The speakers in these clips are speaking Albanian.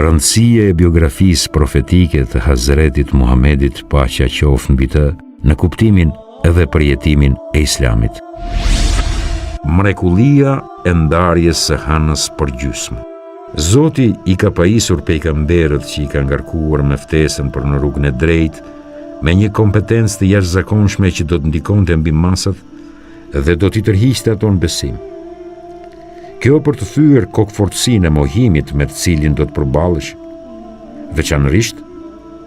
Rëndësia e biografisë profetike të Hazretit Muhamedit, paqja qoftë mbi të, në kuptimin edhe përjetimin e Islamit. Mrekullia e ndarjes së hënës për gjysmë. Zoti i ka pajisur pejgamberët që i ka ngarkuar me ftesën për në rrugën e drejtë, me një kompetencë të jashtëzakonshme që do të ndikonte mbi masat dhe do t'i tërhiqte ato në besim. Kjo për të thyer kokfortësinë e mohimit me të cilin do të përballesh. Veçanërisht,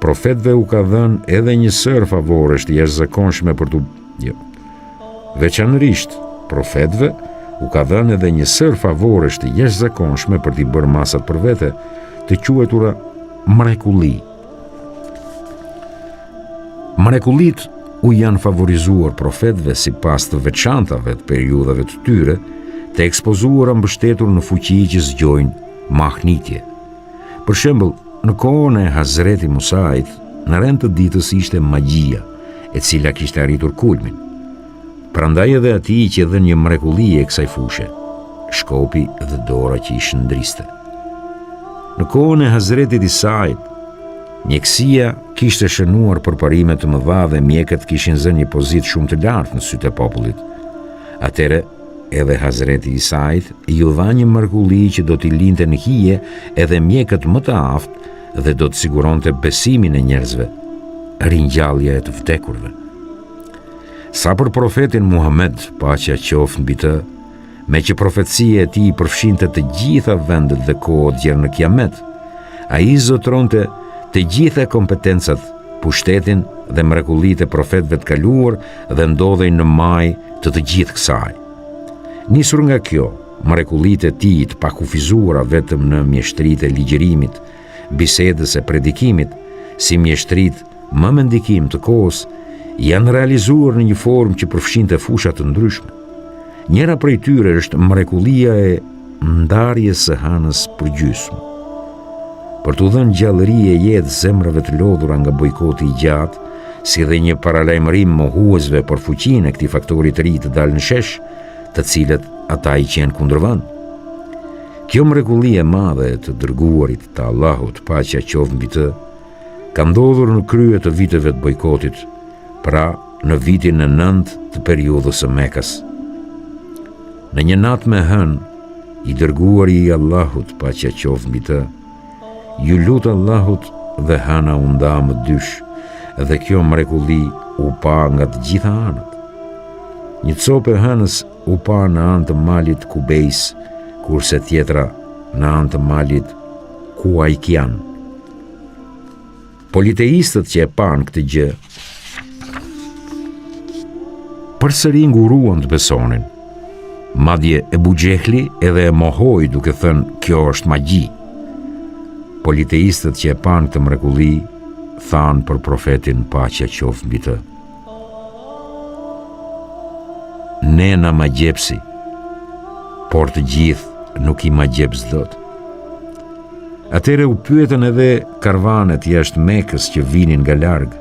profetëve u ka dhënë edhe një sër favoresh të jashtëzakonshme për të Veçanërisht, profetëve u ka dhënë edhe një sër favoresh të jashtëzakonshme për t'i bërë masat për vete, të quajtura mrekulli. Mrekullit u janë favorizuar profetëve sipas të veçantave të periudhave të tyre, të ekspozuara mbështetur në fuqi që zgjojnë mahnitje. Për shembull, në kohën e Hazreti Musait, në rend të ditës ishte magjia, e cila kishte arritur kulmin. Prandaj edhe atij që dhënë një mrekulli e kësaj fushë, shkopi dhe dora që i shndriste. Në kohën e Hazretit Isait, mjekësia kishte shënuar përparime të mëdha dhe mjekët kishin zënë një pozitë shumë të lartë në sytë e popullit. Atëre, edhe Hazreti Isait ju dha një mrekulli që do t'i linte në hije edhe mjekët më të aftë dhe do të siguronte besimin e njerëzve, ringjallja e të vdekurve. Sa për profetin Muhammed, paqja qoftë mbi të, me që profecia e tij përfshinte të gjitha vendet dhe kohët djerë në kiamet, ai zotronte të gjitha kompetencat, pushtetin dhe mrekullitë e profetëve të kaluar dhe ndodhej në maj të gjithë kësaj. Nisur nga kjo, mrekullitë e tij të pakufizuara vetëm në mjeshtritë e ligjërimit, bisedës e predikimit, si mjeshtrit më me ndikim të kohës, janë realizuar në një formë që përfshinte fusha të ndryshme. Njëra prej tyre është mrekullia e ndarjes së hënës për gjysmë. Për t'u dhënë gjallëri e jetë zemrave të lodhura nga bojkoti i gjatë, si dhe një paralajmërim mohuesve për fuqinë e këtij faktori të ri të dalë në shesh, të cilët ata i qenë kundërvën. Kjo mrekulli e madhe të dërguarit të Allahut, paqja qoftë mbi të, ka ndodhur në krye të viteve të bojkotit, pra në vitin e 9 të periudhës së Mekës. Në një natë me hënë, i dërguari i Allahut, paqja qoftë mbi të, ju lut Allahut dhe hëna u nda më dysh, dhe kjo mrekulli u pa nga të gjitha anët. Një copë e hënës u pa në anë të malit Kubejs, kurse tjetra në anë të malit Kuajkian. Politeistët që e panë këtë gjë, përsëri nguruan të besonin. Madje Ebu Xehli edhe e mohoi duke thënë kjo është magji. Politeistët që e panë këtë mrekulli thanë për profetin paqja qoftë mbi të: ne na magjepsi, por të gjithë nuk i magjeps dot. Atëre u pyetën edhe karvanet jashtë Mekës që vinin nga larg.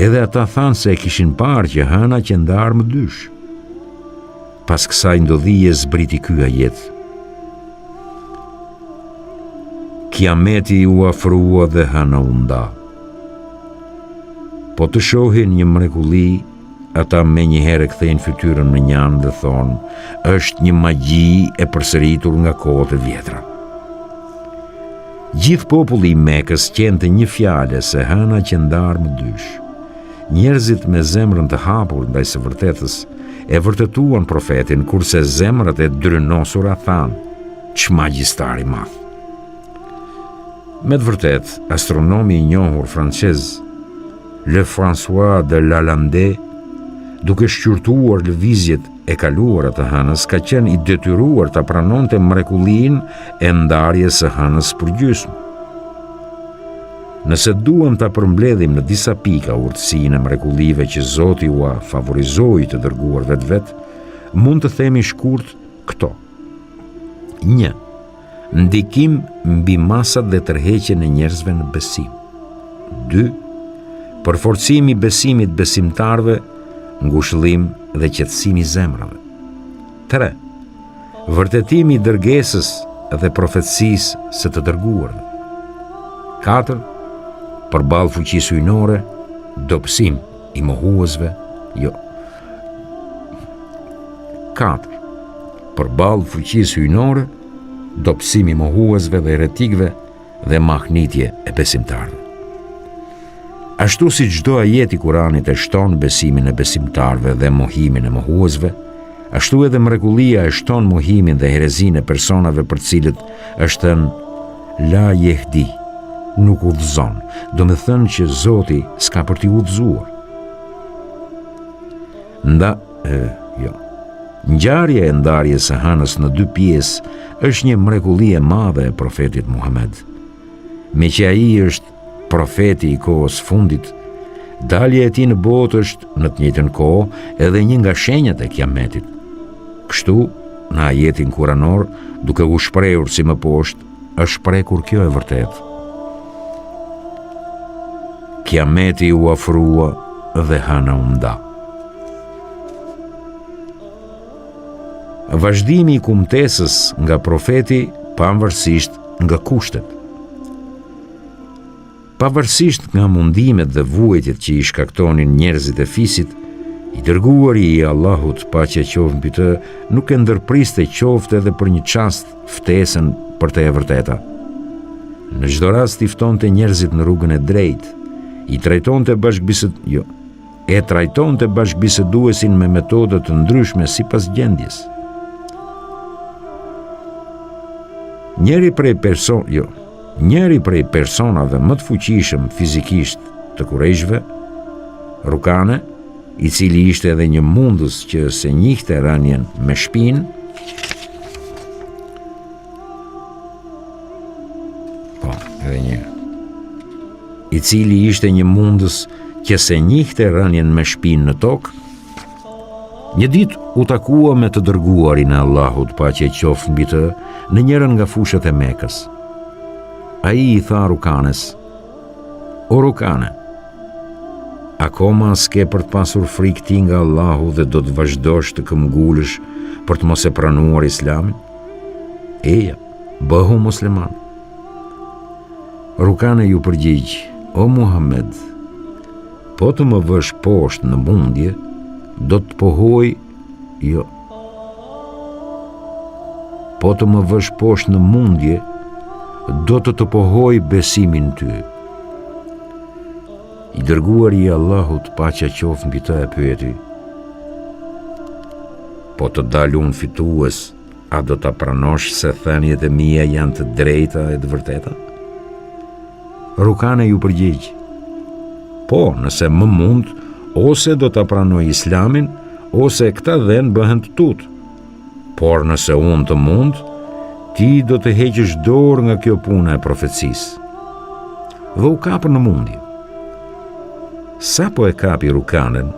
Edhe ata thanë se e kishin parë që hëna që ndarë më dysh. Pas kësaj ndodhije zbriti ky ajet: Kiameti u afrua dhe hëna u nda. Po të shohin një mrekulli, ata me njëherë kthejnë fytyrën në një anë dhe thonë, është një magji e përsëritur nga kohët e vjetra. Gjithë populli i Mekës qente një fjale se hëna që ndarë më dysh. Njerëzit me zemrën të hapur ndaj së vërtetës e vërtetuan profetin, kurse zemrat e drynosura thanë, ç'magjistar i madh. Me të vërtet, astronomi i njohur francez Lefrançois de Lalande, duke shqyrtuar lëvizjet e kaluara të hënës, ka qenë i detyruar ta pranonte mrekullinë e ndarjes së hënës për gjysmë. Nëse duam ta përmbledhim në disa pika urtësinë e mrekullive që Zoti ua favorizoi të dërguar vetvet, mund të themi shkurt këto: 1. Ndikim mbi masat dhe tërheqjen e njerëzve në besim. 2. Përforcimi i besimit besimtarve, ngushëllim dhe qetësimi i zemrave. 3. Vërtetimi i dërgesës dhe profetësisë së të dërguarve. 4. Përballë fuqisë hyjnore, dobësim i mohuesve, jo. 4. Përballë fuqisë hyjnore, dobësim i mohuesve dhe heretikëve dhe mahnitje e besimtarëve. Ashtu si çdo ajet i Kuranit e shton besimin e besimtarëve dhe mohimin e mohuesve, ashtu edhe mrekullia e shton mohimin dhe herezinë e personave për cilët është thënë la yehdi, nuk udhëzon, do me thënë që Zoti s'ka për t'i udhëzuar. Ngjarja e ndarjes së hënës në 2 pjesë është një mrekulli e madhe e profetit Muhammed. Me që ai është profeti i kohës fundit, dalja e tij në botë është në të njëjtën kohë edhe një nga shenjat e kiametit. Kështu, në ajetin kuranor, duke u shprehur si më poshtë, është shprekur kjo e vërtetë. Kiameti u afrua dhe hëna u nda. Vazhdimi i kumtesës nga profeti pavarësisht nga kushtet. Pavarësisht nga mundimet dhe vuajtjet që i shkaktonin njerëzit e fisit, i dërguari i Allahut, paqja qoftë mbi të, nuk e ndërpriste qoftë edhe për një çast ftesën për të e vërteta. Në çdo rast i ftonte njerëzit në rrugën e drejtë, i trajtonte bashkëbiseduesin me metoda të ndryshme sipas gjendjes. Njëri prej personave më të fuqishëm fizikisht të Kurejshve, Rukane, i cili ishte edhe një mundës që se njihte rënien me shpinë, i cili ishte një mundës që se njihte rënien me shpinë në tokë, një ditë u takua me të dërguarin e Allahut, paqja qoftë mbi të, në njërin nga fushat e Mekës. Ai i tha Rukanes: "O Rukane, akoma s'ke për të pasur frikë ti nga Allahu dhe do të vazhdosh të këmbgulësh për të mos e pranuar Islamin? Eja, bëhu musliman." Rukane ju përgjigj: "O Muhammed, po të më vësh poshtë në mundje, do të pohoj, jo. Po të më vësh poshtë në mundje, do të pohoj besimin ty." I dërguari i Allahut, paqja qoftë mbi të, e pyeti: "Po të dal unë fitues, a do ta pranosh se thënjet e mia janë të drejta e të vërteta?" Rukane ju përgjigj: "Po, nëse më mund, ose do ta pranoj Islamin, ose këta dhenë bëhen të tutë. Por nëse unë të mund, ti do të heqësh dorë nga kjo puna e profecisë." Dhe u kapë në mundje. Sa po e kapi Rukanen,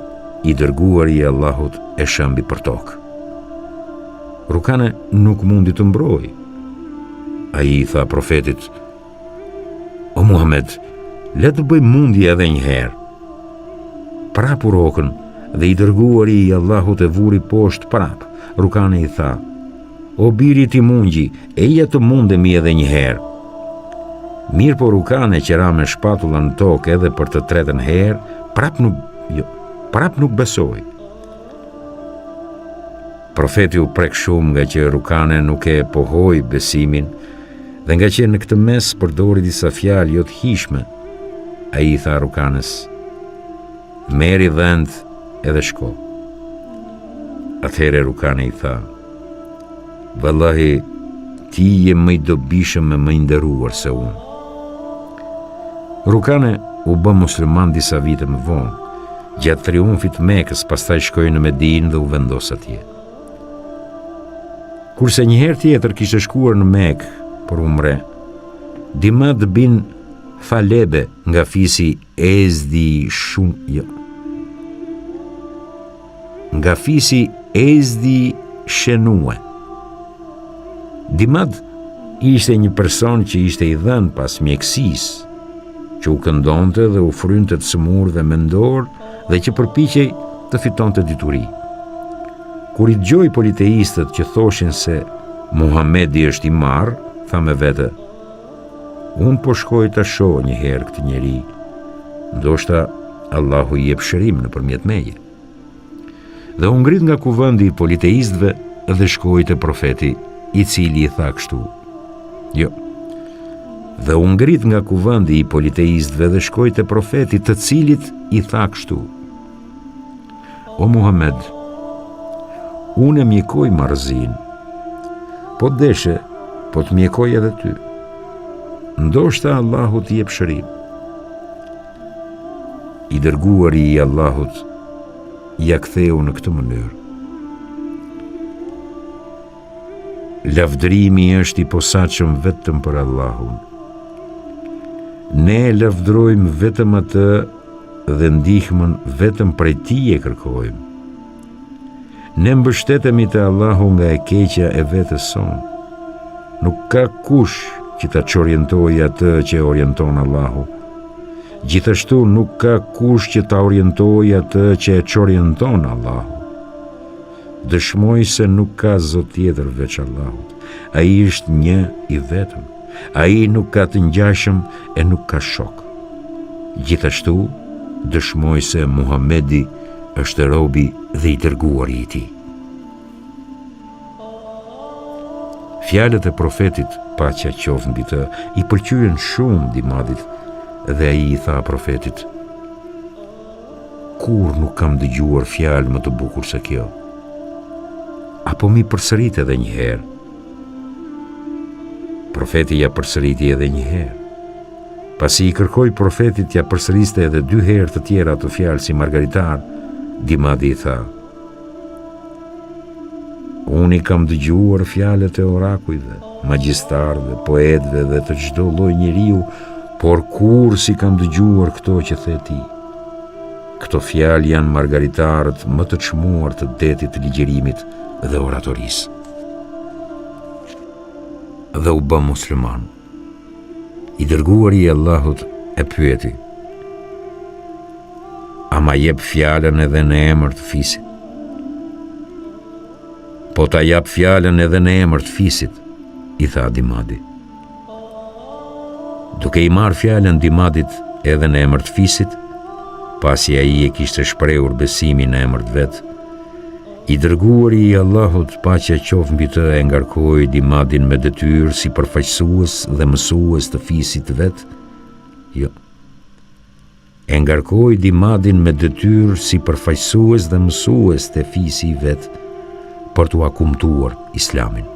i dërguari i Allahut e shëmbi për tokë. Rukane nuk mundi të mbrojë. Ai i tha profetit: "O Muhammed, le të bëj mundje edhe një herë." Prap u rokën dhe i dërguari i Allahut e vuri poshtë prap. Rukane i tha: "O biri ti mungji, eja të mundemi edhe një herë." Mirë po Rukane qera me shpatulla në tokë edhe për të tretën herë, prap nuk besoi. Profeti u prek shumë nga që Rukane nuk e pohoi besimin dhe nga që në këtë mes përdori disa fjalë jo të hishme. Ai i tha Rukanes: "Meri dhënd edhe shko." Atëhere Rukane i tha: "Vallahi, ti je më i dobishëm e më i nderuar se unë." Rukane u bë musliman disa vite më vonë, gjatë triumfit Mekës, pastaj shkoi në Medinë dhe u vendos atje. Kurse një herë tjetër kishte shkuar në Mekë për umre, Dimad bin Falebe nga fisi Ezdi Shenue. Dimad ishte një person që ishte i dhënë pas mjekësisë, që u këndonte dhe u frynte të smurë dhe mendor dhe që përpiqej të fitonte dituri. Kur i dëgjoi politeistët që thoshin se Muhamedi është i marrë, tha me vete: Unë po shkoj të shoh një herë këtë njeri, ndoshta Allahu i jep shërim nëpërmjet meje. Dhe u ngrit nga kuvendi i politeistëve dhe shkoi te profeti, i cili i tha kështu. Jo. Dhe u ngrit nga kuvendi i politeistëve dhe shkoi te profeti, të cilit i tha kështu. O Muhammed, unë e mjekoj marrëzin, po deshe, po të mjekoj edhe ty. Ndoshta Allahu t'i jep shërim. I dërguari i Allahut ja ktheu në këtë mënyrë. Lavdërimi është i posaçëm vetëm për Allahun. Ne lavdërojmë vetëm atë dhe ndihmën vetëm prej tij e kërkojmë. Ne mbështetemi te Allahu nga e keqja e vetes sonë. Nuk ka kush që ta çorientojë atë që orienton Allahu. Gjithashtu nuk ka kush që ta orientojë atë që e çorienton Allahu. Dëshmoj se nuk ka Zot tjetër veç Allahut. Ai është një i vetëm. Ai nuk ka të ngjashëm e nuk ka shok. Gjithashtu dëshmoj se Muhamedi është robi dhe i dërguari i tij. Fjalët e profetit, paqja qoftë mbi të, i pëlqyen shumë Dimadit dhe ai i tha profetit: Kur nuk kam dëgjuar fjalë më të bukur se kjo. Apo mi përsërit edhe një herë. Profeti ja përsëriti edhe një herë. Pasi i kërkoi profetit ja përsëriste edhe 2 herë të tjera të fjalë si margaritar, Dimadi i tha: Unë i kam dëgjuar fjalët e orakujve, magjistarëve, poetëve dhe të çdo lloj njeriu, por kur si kam dëgjuar këto që the ti. Këto fjalë janë margaritarët më të çmuar të detit të ligjerimit dhe oratorisë. Dhe u bë musliman. I dërguari i Allahut e pyeti: A ma jep fjalën edhe në emër të fisit? Po ta jap fjalën edhe në emër të fisit, i tha Dimadi. Duke i marrë fjalën Dimadit edhe në emër të fisit, pasi ai e kishte shprehur besimin në emër të vet, i dërguari i Allahut, paqja qoftë mbi të, e ngarkoi Dimadin me detyrë si përfaqësues dhe mësues të fisit të vet. Jo. E ngarkoi Dimadin me detyrë si përfaqësues dhe mësues të fisi i vet për t'u akumtuar Islamin.